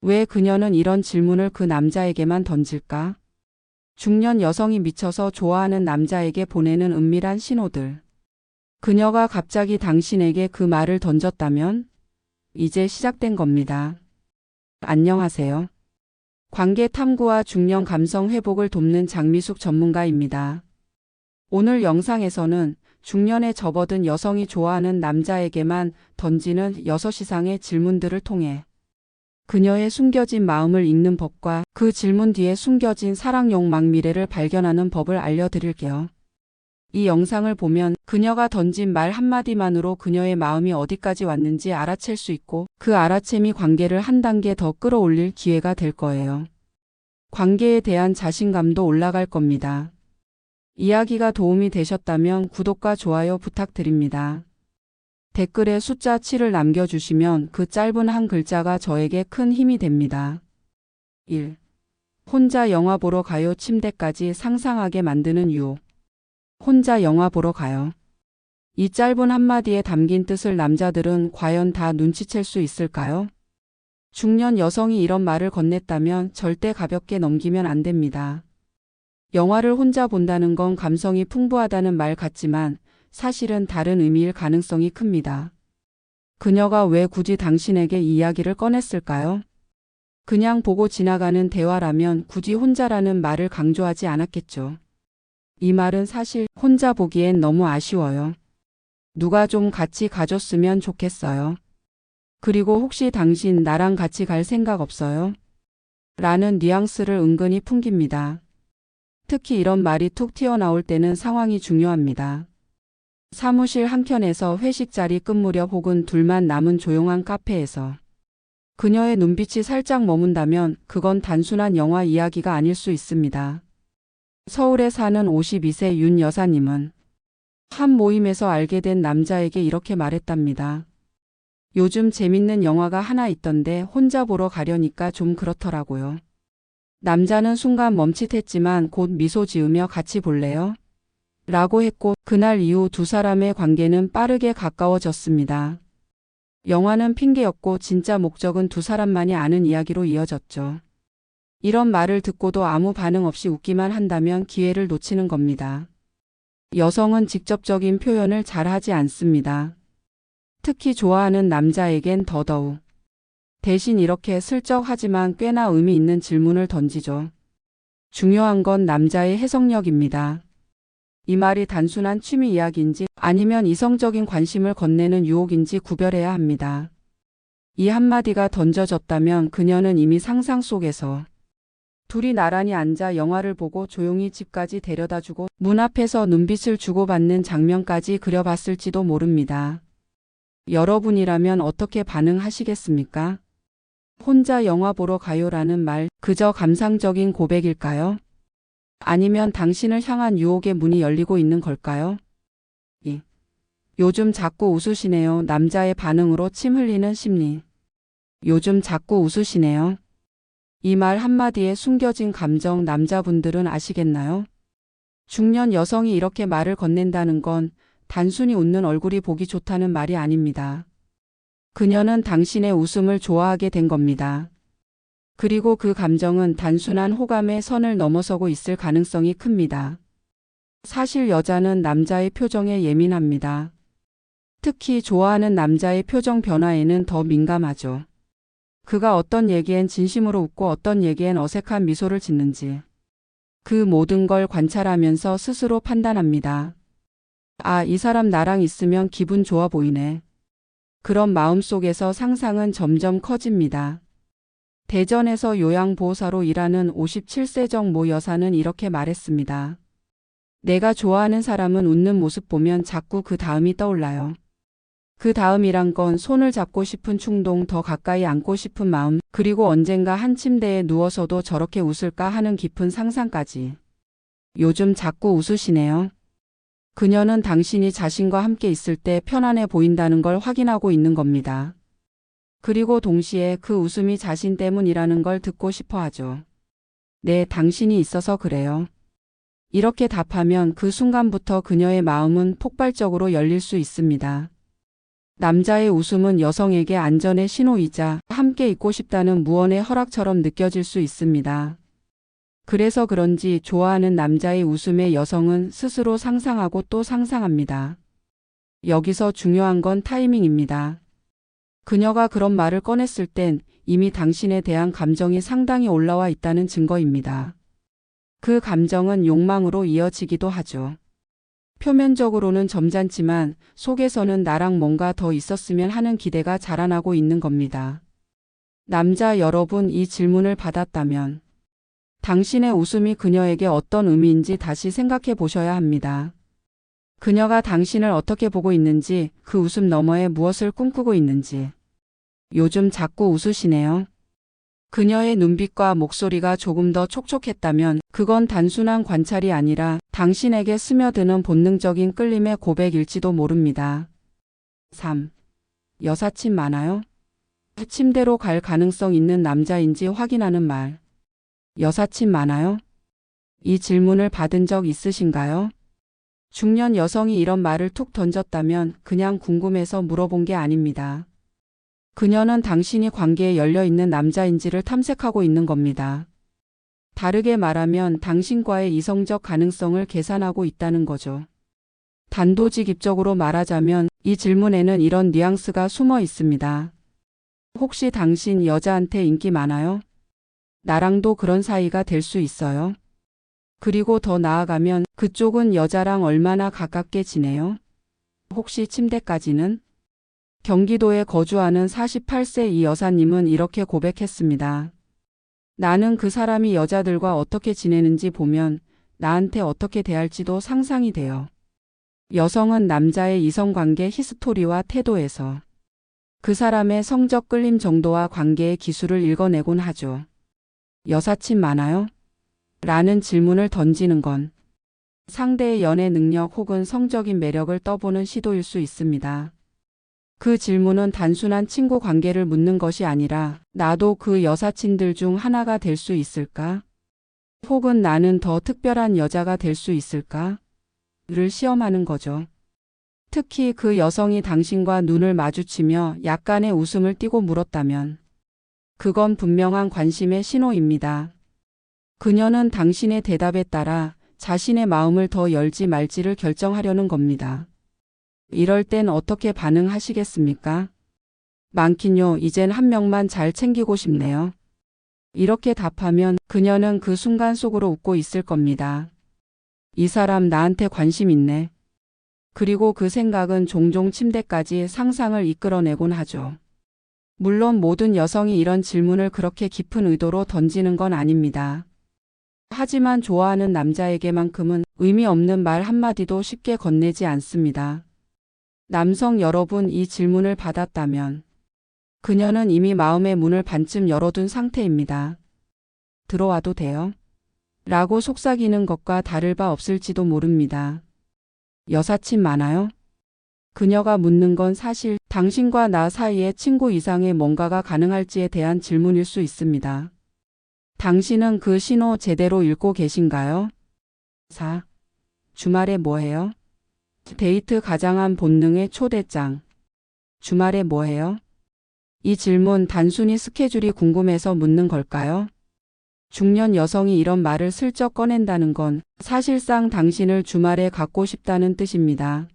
왜 그녀는 이런 질문을 그 남자에게만 던질까? 중년 여성이 미쳐서 좋아하는 남자에게 보내는 은밀한 신호들. 그녀가 갑자기 당신에게 그 말을 던졌다면 이제 시작된 겁니다. 안녕하세요. 관계 탐구와 중년 감성 회복을 돕는 장미숙 전문가입니다. 오늘 영상에서는 중년에 접어든 여성이 좋아하는 남자에게만 던지는 6 이상의 질문들을 통해 그녀의 숨겨진 마음을 읽는 법과 그 질문 뒤에 숨겨진 사랑 욕망 미래를 발견하는 법을 알려드릴게요. 이 영상을 보면 그녀가 던진 말 한마디만으로 그녀의 마음이 어디까지 왔는지 알아챌 수 있고 그 알아챔이 관계를 한 단계 더 끌어올릴 기회가 될 거예요. 관계에 대한 자신감도 올라갈 겁니다. 이야기가 도움이 되셨다면 구독과 좋아요 부탁드립니다. 댓글에 숫자 7을 남겨주시면 그 짧은 한 글자가 저에게 큰 힘이 됩니다. 1. 혼자 영화 보러 가요. 침대까지 상상하게 만드는 유혹. 혼자 영화 보러 가요. 이 짧은 한마디에 담긴 뜻을 남자들은 과연 다 눈치챌 수 있을까요? 중년 여성이 이런 말을 건넸다면 절대 가볍게 넘기면 안 됩니다. 영화를 혼자 본다는 건 감성이 풍부하다는 말 같지만 사실은 다른 의미일 가능성이 큽니다. 그녀가 왜 굳이 당신에게 이 이야기를 꺼냈을까요? 그냥 보고 지나가는 대화라면 굳이 혼자라는 말을 강조하지 않았겠죠. 이 말은 사실 혼자 보기엔 너무 아쉬워요. 누가 좀 같이 가줬으면 좋겠어요. 그리고 혹시 당신 나랑 같이 갈 생각 없어요? 라는 뉘앙스를 은근히 풍깁니다. 특히 이런 말이 툭 튀어나올 때는 상황이 중요합니다. 사무실 한켠에서 회식 자리 끝 무렵 혹은 둘만 남은 조용한 카페에서 그녀의 눈빛이 살짝 머문다면 그건 단순한 영화 이야기가 아닐 수 있습니다. 서울에 사는 52세 윤 여사님은 한 모임에서 알게 된 남자에게 이렇게 말했답니다. 요즘 재밌는 영화가 하나 있던데 혼자 보러 가려니까 좀 그렇더라고요. 남자는 순간 멈칫했지만 곧 미소 지으며 같이 볼래요? 라고 했고 그날 이후 두 사람의 관계는 빠르게 가까워졌습니다. 영화는 핑계였고 진짜 목적은 두 사람만이 아는 이야기로 이어졌죠. 이런 말을 듣고도 아무 반응 없이 웃기만 한다면 기회를 놓치는 겁니다. 여성은 직접적인 표현을 잘 하지 않습니다. 특히 좋아하는 남자에겐 더더욱. 대신 이렇게 슬쩍 하지만 꽤나 의미 있는 질문을 던지죠. 중요한 건 남자의 해석력입니다. 이 말이 단순한 취미 이야기인지 아니면 이성적인 관심을 건네는 유혹인지 구별해야 합니다. 이 한마디가 던져졌다면 그녀는 이미 상상 속에서 둘이 나란히 앉아 영화를 보고 조용히 집까지 데려다주고 문 앞에서 눈빛을 주고받는 장면까지 그려봤을지도 모릅니다. 여러분이라면 어떻게 반응하시겠습니까? 혼자 영화 보러 가요라는 말, 그저 감상적인 고백일까요? 아니면 당신을 향한 유혹의 문이 열리고 있는 걸까요? 2. 요즘 자꾸 웃으시네요. 남자의 반응으로 침 흘리는 심리. 요즘 자꾸 웃으시네요. 이 말 한마디에 숨겨진 감정 남자분들은 아시겠나요? 중년 여성이 이렇게 말을 건넨다는 건 단순히 웃는 얼굴이 보기 좋다는 말이 아닙니다. 그녀는 당신의 웃음을 좋아하게 된 겁니다. 그리고 그 감정은 단순한 호감의 선을 넘어서고 있을 가능성이 큽니다. 사실 여자는 남자의 표정에 예민합니다. 특히 좋아하는 남자의 표정 변화에는 더 민감하죠. 그가 어떤 얘기엔 진심으로 웃고 어떤 얘기엔 어색한 미소를 짓는지 그 모든 걸 관찰하면서 스스로 판단합니다. 아, 이 사람 나랑 있으면 기분 좋아 보이네. 그런 마음속에서 상상은 점점 커집니다. 대전에서 요양보호사로 일하는 57세 정모 여사는 이렇게 말했습니다. 내가 좋아하는 사람은 웃는 모습 보면 자꾸 그 다음이 떠올라요. 그 다음이란 건 손을 잡고 싶은 충동, 더 가까이 안고 싶은 마음, 그리고 언젠가 한 침대에 누워서도 저렇게 웃을까 하는 깊은 상상까지. 요즘 자꾸 웃으시네요. 그녀는 당신이 자신과 함께 있을 때 편안해 보인다는 걸 확인하고 있는 겁니다. 그리고 동시에 그 웃음이 자신 때문이라는 걸 듣고 싶어 하죠. 네, 당신이 있어서 그래요. 이렇게 답하면 그 순간부터 그녀의 마음은 폭발적으로 열릴 수 있습니다. 남자의 웃음은 여성에게 안전의 신호이자 함께 있고 싶다는 무언의 허락처럼 느껴질 수 있습니다. 그래서 그런지 좋아하는 남자의 웃음에 여성은 스스로 상상하고 또 상상합니다. 여기서 중요한 건 타이밍입니다. 그녀가 그런 말을 꺼냈을 땐 이미 당신에 대한 감정이 상당히 올라와 있다는 증거입니다. 그 감정은 욕망으로 이어지기도 하죠. 표면적으로는 점잖지만 속에서는 나랑 뭔가 더 있었으면 하는 기대가 자라나고 있는 겁니다. 남자 여러분, 이 질문을 받았다면 당신의 웃음이 그녀에게 어떤 의미인지 다시 생각해 보셔야 합니다. 그녀가 당신을 어떻게 보고 있는지, 그 웃음 너머에 무엇을 꿈꾸고 있는지. 요즘 자꾸 웃으시네요. 그녀의 눈빛과 목소리가 조금 더 촉촉했다면 그건 단순한 관찰이 아니라 당신에게 스며드는 본능적인 끌림의 고백일지도 모릅니다. 3. 여사친 많아요? 침대로 갈 가능성 있는 남자인지 확인하는 말. 여사친 많아요? 이 질문을 받은 적 있으신가요? 중년 여성이 이런 말을 툭 던졌다면 그냥 궁금해서 물어본 게 아닙니다. 그녀는 당신이 관계에 열려있는 남자인지를 탐색하고 있는 겁니다. 다르게 말하면 당신과의 이성적 가능성을 계산하고 있다는 거죠. 단도직입적으로 말하자면 이 질문에는 이런 뉘앙스가 숨어 있습니다. 혹시 당신 여자한테 인기 많아요? 나랑도 그런 사이가 될 수 있어요? 그리고 더 나아가면 그쪽은 여자랑 얼마나 가깝게 지내요? 혹시 침대까지는? 경기도에 거주하는 48세 이 여사님은 이렇게 고백했습니다. 나는 그 사람이 여자들과 어떻게 지내는지 보면 나한테 어떻게 대할지도 상상이 돼요. 여성은 남자의 이성관계 히스토리와 태도에서 그 사람의 성적 끌림 정도와 관계의 기술을 읽어내곤 하죠. 여사친 많아요? 라는 질문을 던지는 건 상대의 연애 능력 혹은 성적인 매력을 떠보는 시도일 수 있습니다. 그 질문은 단순한 친구 관계를 묻는 것이 아니라 나도 그 여사친들 중 하나가 될 수 있을까? 혹은 나는 더 특별한 여자가 될 수 있을까? 를 시험하는 거죠. 특히 그 여성이 당신과 눈을 마주치며 약간의 웃음을 띠고 물었다면 그건 분명한 관심의 신호입니다. 그녀는 당신의 대답에 따라 자신의 마음을 더 열지 말지를 결정하려는 겁니다. 이럴 땐 어떻게 반응하시겠습니까? 많긴요. 이젠 한 명만 잘 챙기고 싶네요. 이렇게 답하면 그녀는 그 순간 속으로 웃고 있을 겁니다. 이 사람 나한테 관심 있네. 그리고 그 생각은 종종 침대까지 상상을 이끌어내곤 하죠. 물론 모든 여성이 이런 질문을 그렇게 깊은 의도로 던지는 건 아닙니다. 하지만 좋아하는 남자에게만큼은 의미 없는 말 한마디도 쉽게 건네지 않습니다. 남성 여러분, 이 질문을 받았다면 그녀는 이미 마음의 문을 반쯤 열어둔 상태입니다. 들어와도 돼요? 라고 속삭이는 것과 다를 바 없을지도 모릅니다. 여사친 많아요? 그녀가 묻는 건 사실 당신과 나 사이에 친구 이상의 뭔가가 가능할지에 대한 질문일 수 있습니다. 당신은 그 신호 제대로 읽고 계신가요? 4. 주말에 뭐 해요? 데이트 가장한 본능의 초대장. 주말에 뭐 해요? 이 질문 단순히 스케줄이 궁금해서 묻는 걸까요? 중년 여성이 이런 말을 슬쩍 꺼낸다는 건 사실상 당신을 주말에 갖고 싶다는 뜻입니다.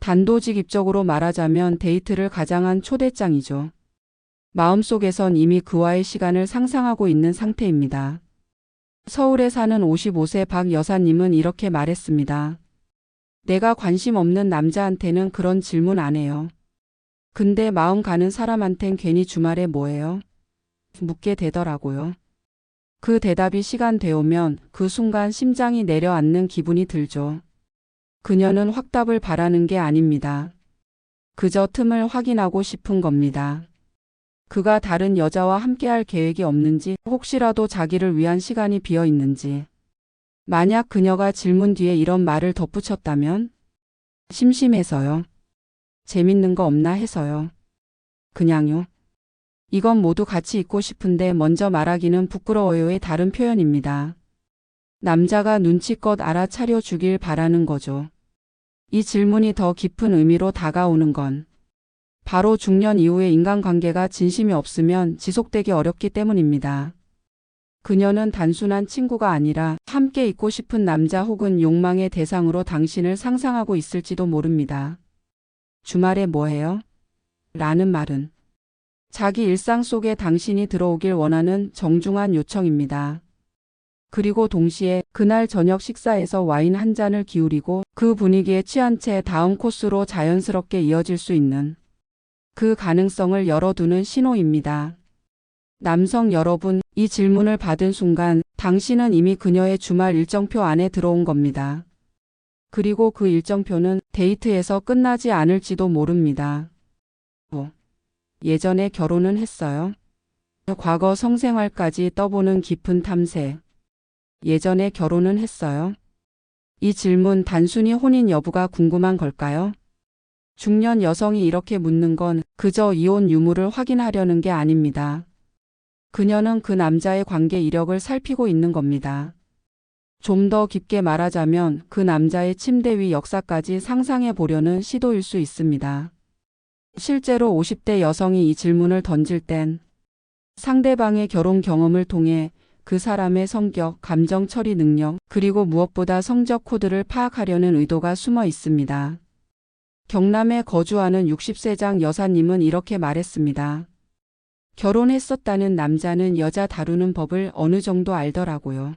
단도직입적으로 말하자면 데이트를 가장한 초대장이죠. 마음속에선 이미 그와의 시간을 상상하고 있는 상태입니다. 서울에 사는 55세 박 여사님은 이렇게 말했습니다. 내가 관심 없는 남자한테는 그런 질문 안 해요. 근데 마음 가는 사람한텐 괜히 주말에 뭐해요? 묻게 되더라고요. 그 대답이 시간 되오면 그 순간 심장이 내려앉는 기분이 들죠. 그녀는 확답을 바라는 게 아닙니다. 그저 틈을 확인하고 싶은 겁니다. 그가 다른 여자와 함께할 계획이 없는지, 혹시라도 자기를 위한 시간이 비어 있는지. 만약 그녀가 질문 뒤에 이런 말을 덧붙였다면? 심심해서요. 재밌는 거 없나 해서요. 그냥요. 이건 모두 같이 있고 싶은데 먼저 말하기는 부끄러워요의 다른 표현입니다. 남자가 눈치껏 알아차려 주길 바라는 거죠. 이 질문이 더 깊은 의미로 다가오는 건 바로 중년 이후의 인간관계가 진심이 없으면 지속되기 어렵기 때문입니다. 그녀는 단순한 친구가 아니라 함께 있고 싶은 남자 혹은 욕망의 대상으로 당신을 상상하고 있을지도 모릅니다. 주말에 뭐 해요? 라는 말은 자기 일상 속에 당신이 들어오길 원하는 정중한 요청입니다. 그리고 동시에 그날 저녁 식사에서 와인 한 잔을 기울이고 그 분위기에 취한 채 다음 코스로 자연스럽게 이어질 수 있는 그 가능성을 열어두는 신호입니다. 남성 여러분, 이 질문을 받은 순간 당신은 이미 그녀의 주말 일정표 안에 들어온 겁니다. 그리고 그 일정표는 데이트에서 끝나지 않을지도 모릅니다. 예전에 결혼은 했어요? 과거 성생활까지 떠보는 깊은 탐색. 예전에 결혼은 했어요? 이 질문 단순히 혼인 여부가 궁금한 걸까요? 중년 여성이 이렇게 묻는 건 그저 이혼 유무를 확인하려는 게 아닙니다. 그녀는 그 남자의 관계 이력을 살피고 있는 겁니다. 좀 더 깊게 말하자면 그 남자의 침대 위 역사까지 상상해 보려는 시도일 수 있습니다. 실제로 50대 여성이 이 질문을 던질 땐 상대방의 결혼 경험을 통해 그 사람의 성격, 감정 처리 능력, 그리고 무엇보다 성적 코드를 파악하려는 의도가 숨어 있습니다. 경남에 거주하는 60세장 여사님은 이렇게 말했습니다. 결혼했었다는 남자는 여자 다루는 법을 어느 정도 알더라고요.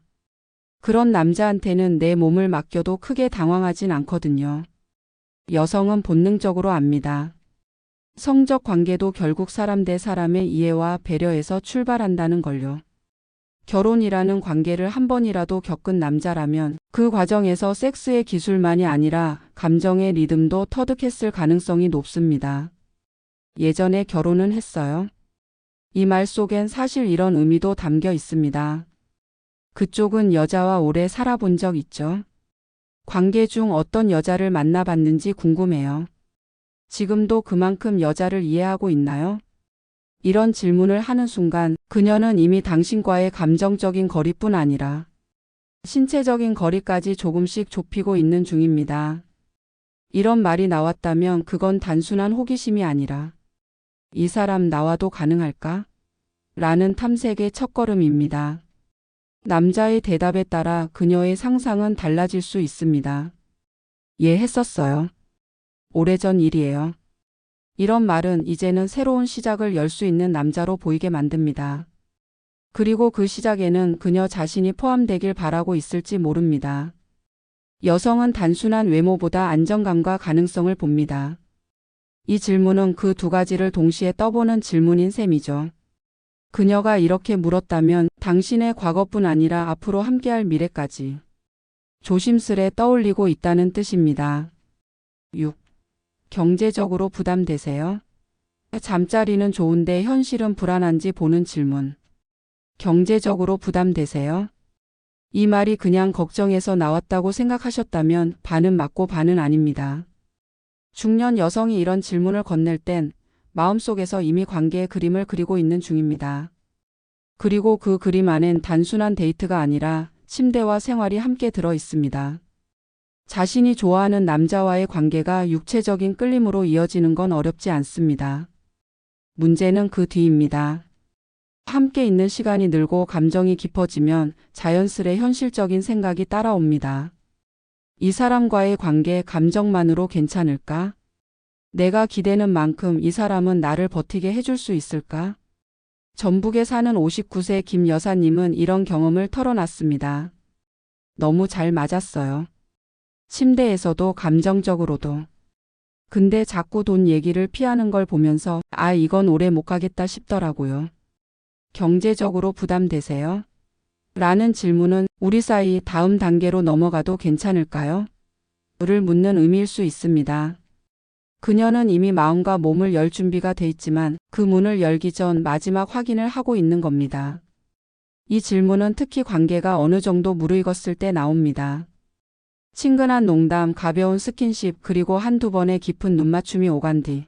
그런 남자한테는 내 몸을 맡겨도 크게 당황하진 않거든요. 여성은 본능적으로 압니다. 성적 관계도 결국 사람 대 사람의 이해와 배려에서 출발한다는 걸요. 결혼이라는 관계를 한 번이라도 겪은 남자라면 그 과정에서 섹스의 기술만이 아니라 감정의 리듬도 터득했을 가능성이 높습니다. 예전에 결혼은 했어요? 이 말 속엔 사실 이런 의미도 담겨 있습니다. 그쪽은 여자와 오래 살아본 적 있죠? 관계 중 어떤 여자를 만나봤는지 궁금해요. 지금도 그만큼 여자를 이해하고 있나요? 이런 질문을 하는 순간 그녀는 이미 당신과의 감정적인 거리뿐 아니라 신체적인 거리까지 조금씩 좁히고 있는 중입니다. 이런 말이 나왔다면 그건 단순한 호기심이 아니라 이 사람 나와도 가능할까? 라는 탐색의 첫걸음입니다. 남자의 대답에 따라 그녀의 상상은 달라질 수 있습니다. 예, 했었어요. 오래전 일이에요. 이런 말은 이제는 새로운 시작을 열 수 있는 남자로 보이게 만듭니다. 그리고 그 시작에는 그녀 자신이 포함되길 바라고 있을지 모릅니다. 여성은 단순한 외모보다 안정감과 가능성을 봅니다. 이 질문은 그 두 가지를 동시에 떠보는 질문인 셈이죠. 그녀가 이렇게 물었다면 당신의 과거뿐 아니라 앞으로 함께할 미래까지 조심스레 떠올리고 있다는 뜻입니다. 6. 경제적으로 부담되세요? 잠자리는 좋은데 현실은 불안한지 보는 질문. 경제적으로 부담되세요? 이 말이 그냥 걱정해서 나왔다고 생각하셨다면 반은 맞고 반은 아닙니다. 중년 여성이 이런 질문을 건넬 땐 마음속에서 이미 관계의 그림을 그리고 있는 중입니다. 그리고 그 그림 안엔 단순한 데이트가 아니라 침대와 생활이 함께 들어 있습니다. 자신이 좋아하는 남자와의 관계가 육체적인 끌림으로 이어지는 건 어렵지 않습니다. 문제는 그 뒤입니다. 함께 있는 시간이 늘고 감정이 깊어지면 자연스레 현실적인 생각이 따라옵니다. 이 사람과의 관계 감정만으로 괜찮을까? 내가 기대는 만큼 이 사람은 나를 버티게 해줄 수 있을까? 전북에 사는 59세 김 여사님은 이런 경험을 털어놨습니다. 너무 잘 맞았어요. 침대에서도 감정적으로도. 근데 자꾸 돈 얘기를 피하는 걸 보면서 이건 오래 못 가겠다 싶더라고요. 경제적으로 부담되세요? 라는 질문은 우리 사이 다음 단계로 넘어가도 괜찮을까요? 를 묻는 의미일 수 있습니다. 그녀는 이미 마음과 몸을 열 준비가 돼 있지만 그 문을 열기 전 마지막 확인을 하고 있는 겁니다. 이 질문은 특히 관계가 어느 정도 무르익었을 때 나옵니다. 친근한 농담, 가벼운 스킨십, 그리고 한두 번의 깊은 눈맞춤이 오간 뒤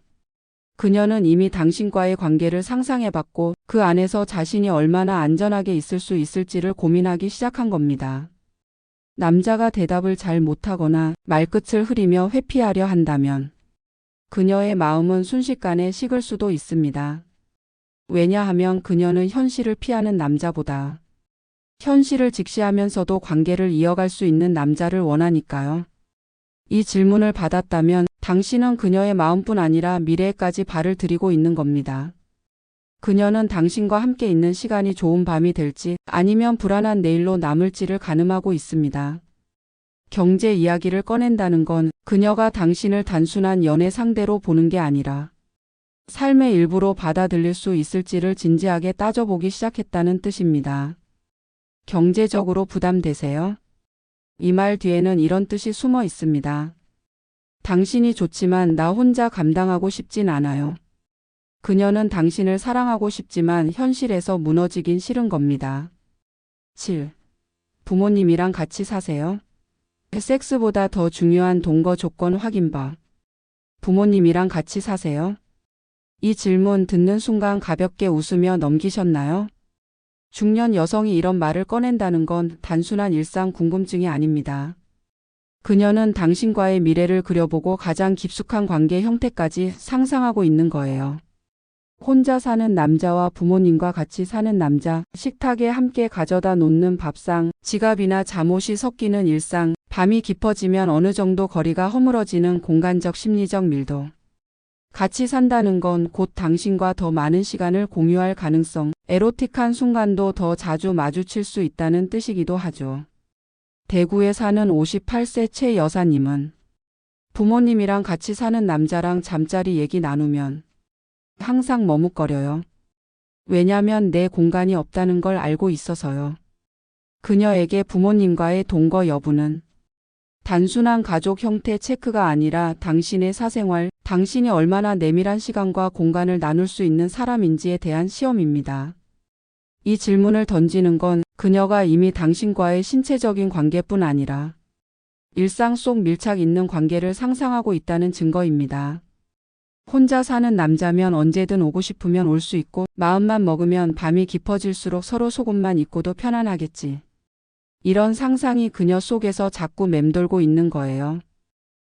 그녀는 이미 당신과의 관계를 상상해봤고 그 안에서 자신이 얼마나 안전하게 있을 수 있을지를 고민하기 시작한 겁니다. 남자가 대답을 잘 못하거나 말끝을 흐리며 회피하려 한다면 그녀의 마음은 순식간에 식을 수도 있습니다. 왜냐하면 그녀는 현실을 피하는 남자보다 현실을 직시하면서도 관계를 이어갈 수 있는 남자를 원하니까요. 이 질문을 받았다면 당신은 그녀의 마음뿐 아니라 미래에까지 발을 들이고 있는 겁니다. 그녀는 당신과 함께 있는 시간이 좋은 밤이 될지 아니면 불안한 내일로 남을지를 가늠하고 있습니다. 경제 이야기를 꺼낸다는 건 그녀가 당신을 단순한 연애 상대로 보는 게 아니라 삶의 일부로 받아들일 수 있을지를 진지하게 따져보기 시작했다는 뜻입니다. 경제적으로 부담되세요? 이 말 뒤에는 이런 뜻이 숨어 있습니다. 당신이 좋지만 나 혼자 감당하고 싶진 않아요. 그녀는 당신을 사랑하고 싶지만 현실에서 무너지긴 싫은 겁니다. 7. 부모님이랑 같이 사세요? 섹스보다 더 중요한 동거 조건 확인법. 부모님이랑 같이 사세요? 이 질문 듣는 순간 가볍게 웃으며 넘기셨나요? 중년 여성이 이런 말을 꺼낸다는 건 단순한 일상 궁금증이 아닙니다. 그녀는 당신과의 미래를 그려보고 가장 깊숙한 관계 형태까지 상상하고 있는 거예요. 혼자 사는 남자와 부모님과 같이 사는 남자, 식탁에 함께 가져다 놓는 밥상, 지갑이나 잠옷이 섞이는 일상, 밤이 깊어지면 어느 정도 거리가 허물어지는 공간적 심리적 밀도. 같이 산다는 건 곧 당신과 더 많은 시간을 공유할 가능성, 에로틱한 순간도 더 자주 마주칠 수 있다는 뜻이기도 하죠. 대구에 사는 58세 최 여사님은 부모님이랑 같이 사는 남자랑 잠자리 얘기 나누면 항상 머뭇거려요. 왜냐면 내 공간이 없다는 걸 알고 있어서요. 그녀에게 부모님과의 동거 여부는 단순한 가족 형태 체크가 아니라 당신의 사생활, 당신이 얼마나 내밀한 시간과 공간을 나눌 수 있는 사람인지에 대한 시험입니다. 이 질문을 던지는 건 그녀가 이미 당신과의 신체적인 관계뿐 아니라 일상 속 밀착 있는 관계를 상상하고 있다는 증거입니다. 혼자 사는 남자면 언제든 오고 싶으면 올 수 있고 마음만 먹으면 밤이 깊어질수록 서로 속옷만 입고도 편안하겠지. 이런 상상이 그녀 속에서 자꾸 맴돌고 있는 거예요.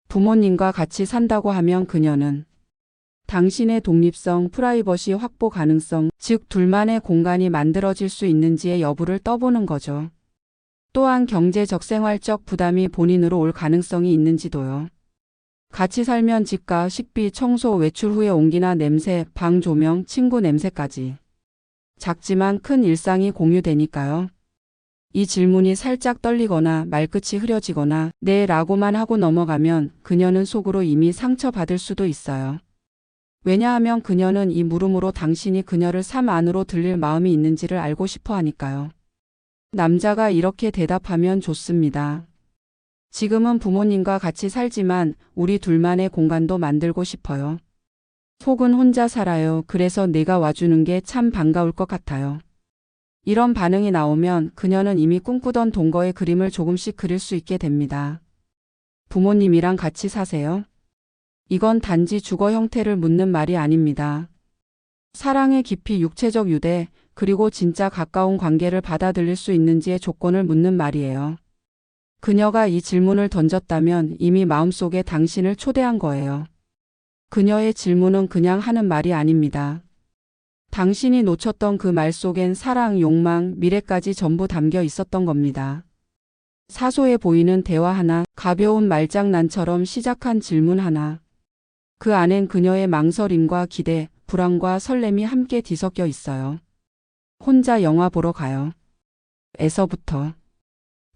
부모님과 같이 산다고 하면 그녀는 당신의 독립성, 프라이버시 확보 가능성, 즉 둘만의 공간이 만들어질 수 있는지의 여부를 떠보는 거죠. 또한 경제적 생활적 부담이 본인으로 올 가능성이 있는지도요. 같이 살면 집값, 식비, 청소, 외출 후에 온기나 냄새, 방 조명, 친구 냄새까지. 작지만 큰 일상이 공유되니까요. 이 질문이 살짝 떨리거나 말끝이 흐려지거나 네 라고만 하고 넘어가면 그녀는 속으로 이미 상처받을 수도 있어요. 왜냐하면 그녀는 이 물음으로 당신이 그녀를 삶 안으로 들릴 마음이 있는지를 알고 싶어 하니까요. 남자가 이렇게 대답하면 좋습니다. 지금은 부모님과 같이 살지만 우리 둘만의 공간도 만들고 싶어요. 혹은 혼자 살아요. 그래서 내가 와주는 게 참 반가울 것 같아요. 이런 반응이 나오면 그녀는 이미 꿈꾸던 동거의 그림을 조금씩 그릴 수 있게 됩니다. 부모님이랑 같이 사세요? 이건 단지 주거 형태를 묻는 말이 아닙니다. 사랑의 깊이, 육체적 유대, 그리고 진짜 가까운 관계를 받아들일 수 있는지의 조건을 묻는 말이에요. 그녀가 이 질문을 던졌다면 이미 마음속에 당신을 초대한 거예요. 그녀의 질문은 그냥 하는 말이 아닙니다. 당신이 놓쳤던 그 말 속엔 사랑, 욕망, 미래까지 전부 담겨 있었던 겁니다. 사소해 보이는 대화 하나, 가벼운 말장난처럼 시작한 질문 하나. 그 안엔 그녀의 망설임과 기대, 불안과 설렘이 함께 뒤섞여 있어요. 혼자 영화 보러 가요. 에서부터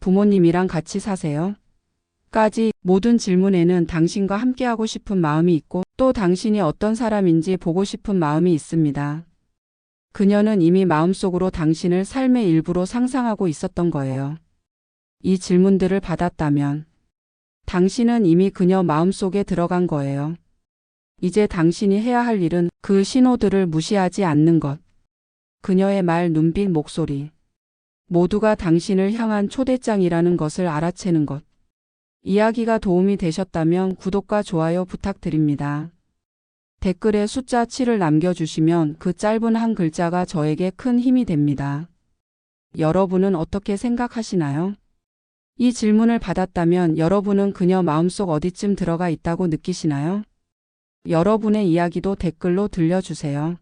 부모님이랑 같이 사세요? 까지 모든 질문에는 당신과 함께하고 싶은 마음이 있고 또 당신이 어떤 사람인지 보고 싶은 마음이 있습니다. 그녀는 이미 마음속으로 당신을 삶의 일부로 상상하고 있었던 거예요. 이 질문들을 받았다면 당신은 이미 그녀 마음속에 들어간 거예요. 이제 당신이 해야 할 일은 그 신호들을 무시하지 않는 것. 그녀의 말, 눈빛, 목소리. 모두가 당신을 향한 초대장이라는 것을 알아채는 것. 이야기가 도움이 되셨다면 구독과 좋아요 부탁드립니다. 댓글에 숫자 7을 남겨주시면 그 짧은 한 글자가 저에게 큰 힘이 됩니다. 여러분은 어떻게 생각하시나요? 이 질문을 받았다면 여러분은 그녀 마음속 어디쯤 들어가 있다고 느끼시나요? 여러분의 이야기도 댓글로 들려주세요.